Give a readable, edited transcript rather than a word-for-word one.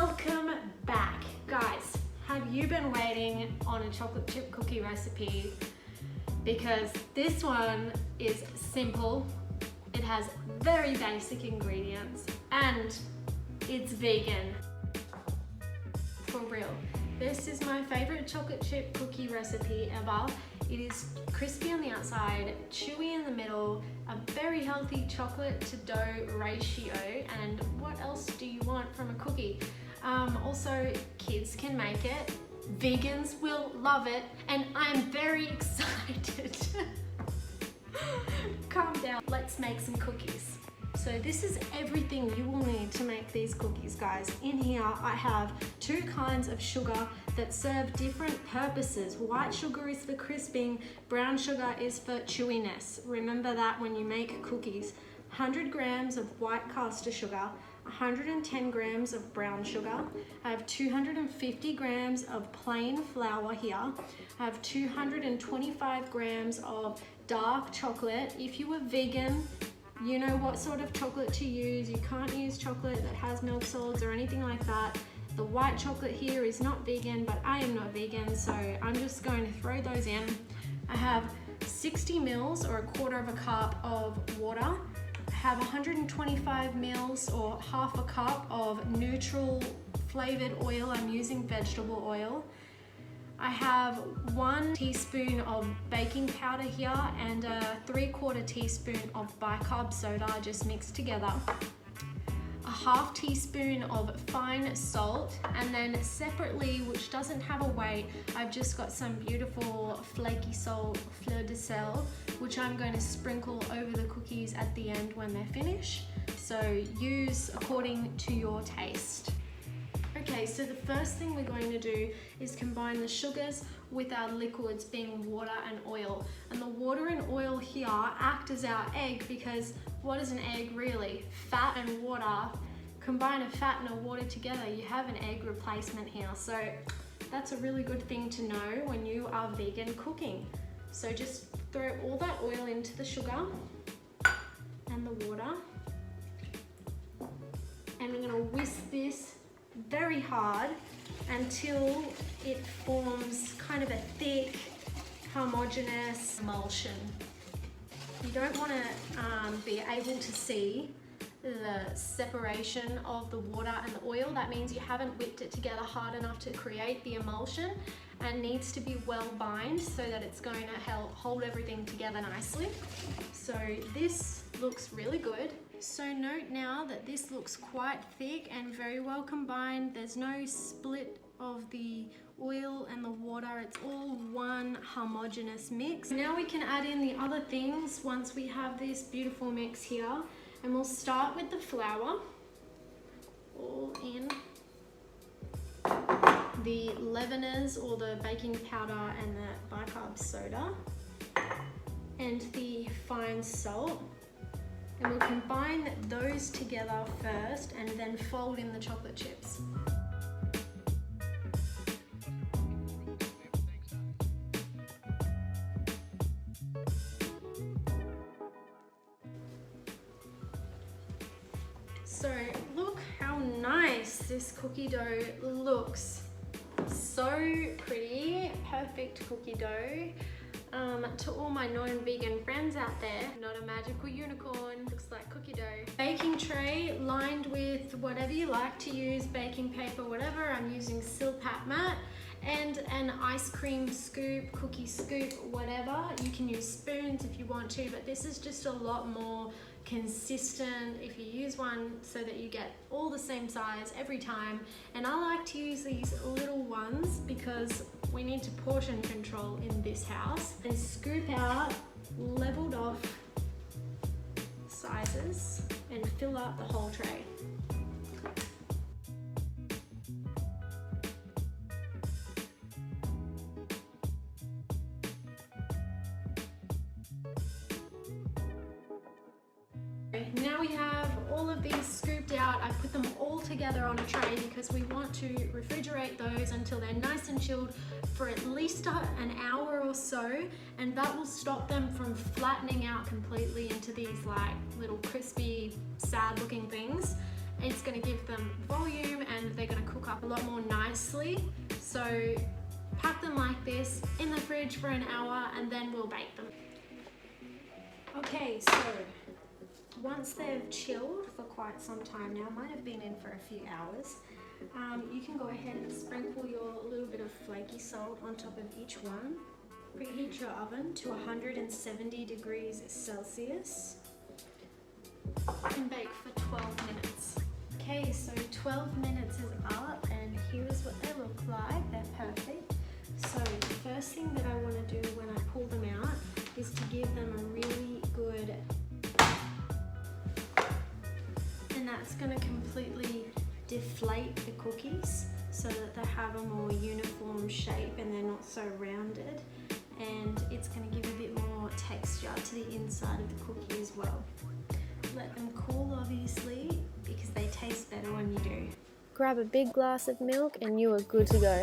Welcome back. Guys, have you been waiting on a chocolate chip cookie recipe? Because this one is simple, it has very basic ingredients, and it's vegan. For real. This is my favorite chocolate chip cookie recipe ever. It is crispy on the outside, chewy in the middle, a very healthy chocolate to dough ratio, and what else do you want from a cookie? Also, kids can make it, vegans will love it, and I'm very excited. Calm down, let's make some cookies. So this is everything you will need to make these cookies, guys. In here I have 2 kinds of sugar that serve different purposes. White sugar is for crisping, brown sugar is for chewiness. Remember that when you make cookies. 100 grams of white caster sugar, 110 grams of brown sugar. I have 250 grams of plain flour here. I have 225 grams of dark chocolate. If you are vegan, you know what sort of chocolate to use. You can't use chocolate that has milk solids or anything like that. The white chocolate here is not vegan, but I am not vegan, so I'm just going to throw those in. I have 60 mils or 1/4 cup of water. I have 125 mils or 1/2 cup of neutral flavored oil. I'm using vegetable oil. I have 1 teaspoon of baking powder here and a 3/4 teaspoon of bicarb soda just mixed together. A 1/2 teaspoon of fine salt, and then separately, which doesn't have a weight, I've just got some beautiful flaky salt, fleur de sel, which I'm going to sprinkle over the cookies at the end when they're finished. So use according to your taste. Okay, so the first thing we're going to do is combine the sugars with our liquids, being water and oil. And the water and oil here act as our egg, because what is an egg really? Fat and water. Combine a fat and a water together, you have an egg replacement here. So that's a really good thing to know when you are vegan cooking. So just throw all that oil into the sugar and the water. And we're gonna whisk this very hard until it forms kind of a thick, homogeneous emulsion. You don't want to be able to see the separation of the water and the oil. That means you haven't whipped it together hard enough to create the emulsion, and needs to be well bind so that it's going to help hold everything together nicely. So this looks really good. So note now that this looks quite thick and very well combined. There's no split of the oil and the water. It's all one homogeneous mix. Now we can add in the other things once we have this beautiful mix here. And we'll start with the flour. All in. The leaveners or the baking powder and the bicarb soda. And the fine salt. And we'll combine those together first and then fold in the chocolate chips. So look how nice this cookie dough looks. So pretty, perfect cookie dough. To all my non-vegan friends out there, not a magical unicorn, looks like cookie dough. Baking tray lined with whatever you like to use, baking paper, whatever. I'm using Silpat mat, and an ice cream scoop, cookie scoop, whatever. You can use spoons if you want to, but this is just a lot more consistent if you use one so that you get all the same size every time. And I like to use these little ones because we need to portion control in this house. And scoop out leveled off sizes and fill up the whole tray. Now we have all of these scooped out. I put them all together on a tray because we want to refrigerate those until they're nice and chilled for at least an hour or so, and that will stop them from flattening out completely into these like little crispy, sad looking things. It's going to give them volume and they're going to cook up a lot more nicely. So pack them like this in the fridge for an hour and then we'll bake them. Okay, so once they've chilled for quite some time now, might have been in for a few hours, you can go ahead and sprinkle your little bit of flaky salt on top of each one. Preheat your oven to 170 degrees Celsius and bake for 12 minutes. Okay, so 12 minutes is up and here's what they look like. They're perfect. So the first thing that I want to do when I pull them out is to give them a really good, and that's going to completely deflate the cookies so that they have a more uniform shape and they're not so rounded, and it's going to give a bit more texture to the inside of the cookie as well. Let them cool obviously because they taste better when you do. Grab a big glass of milk and you are good to go.